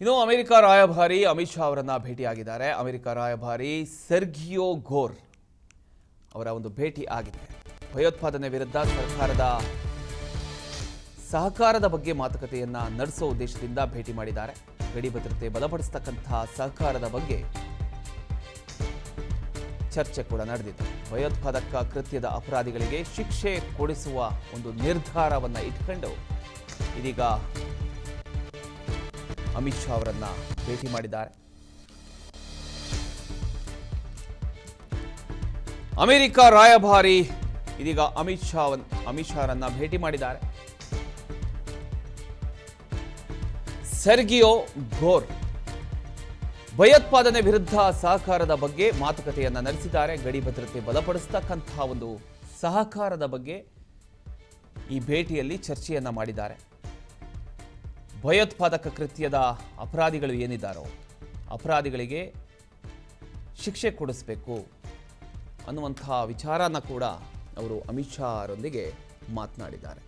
ಇನ್ನು ಅಮೆರಿಕ ರಾಯಭಾರಿ ಅಮಿತ್ ಶಾ ಅವರನ್ನ ಭೇಟಿಯಾಗಿದ್ದಾರೆ. ಅಮೆರಿಕ ರಾಯಭಾರಿ ಸೆರ್ಗಿಯೋ ಗೋರ್ ಅವರ ಒಂದು ಭೇಟಿ ಆಗಿದೆ. ಭಯೋತ್ಪಾದನೆ ವಿರುದ್ಧ ಸರ್ಕಾರದ ಸಹಕಾರದ ಬಗ್ಗೆ ಮಾತುಕತೆಯನ್ನ ನಡೆಸುವ ಉದ್ದೇಶದಿಂದ ಭೇಟಿ ಮಾಡಿದ್ದಾರೆ. ಗಡಿ ಭದ್ರತೆ ಬಲಪಡಿಸತಕ್ಕಂತಹ ಸಹಕಾರದ ಬಗ್ಗೆ ಚರ್ಚೆ ಕೂಡ ನಡೆದಿದೆ. ಭಯೋತ್ಪಾದಕ ಕೃತ್ಯದ ಅಪರಾಧಿಗಳಿಗೆ ಶಿಕ್ಷೆ ಕೊಡಿಸುವ ಒಂದು ನಿರ್ಧಾರವನ್ನ ಇಟ್ಕೊಂಡು ಇದೀಗ ಅಮಿತ್ ಶಾ ಅವರನ್ನ ಭೇಟಿ ಮಾಡಿದ್ದಾರೆ. ಅಮೆರಿಕ ರಾಯಭಾರಿ ಇದೀಗ ಅಮಿತ್ ಶಾರನ್ನ ಭೇಟಿ ಮಾಡಿದ್ದಾರೆ. ಸೆರ್ಗಿಯೋ ಗೋರ್ ಭಯೋತ್ಪಾದನೆ ವಿರುದ್ಧ ಸಹಕಾರದ ಬಗ್ಗೆ ಮಾತುಕತೆಯನ್ನ ನಡೆಸಿದ್ದಾರೆ. ಗಡಿ ಭದ್ರತೆ ಬಲಪಡಿಸತಕ್ಕಂತಹ ಒಂದು ಸಹಕಾರದ ಬಗ್ಗೆ ಈ ಭೇಟಿಯಲ್ಲಿ ಚರ್ಚೆಯನ್ನ ಮಾಡಿದ್ದಾರೆ. ಭಯೋತ್ಪಾದಕ ಕೃತ್ಯದ ಅಪರಾಧಿಗಳು ಏನಿದ್ದಾರೋ ಅಪರಾಧಿಗಳಿಗೆ ಶಿಕ್ಷೆ ಕೊಡಿಸಬೇಕು ಅನ್ನುವಂತಹ ವಿಚಾರನ ಕೂಡ ಅವರು ಅಮಿತ್ ಶಾ ಅವರೊಂದಿಗೆ ಮಾತನಾಡಿದ್ದಾರೆ.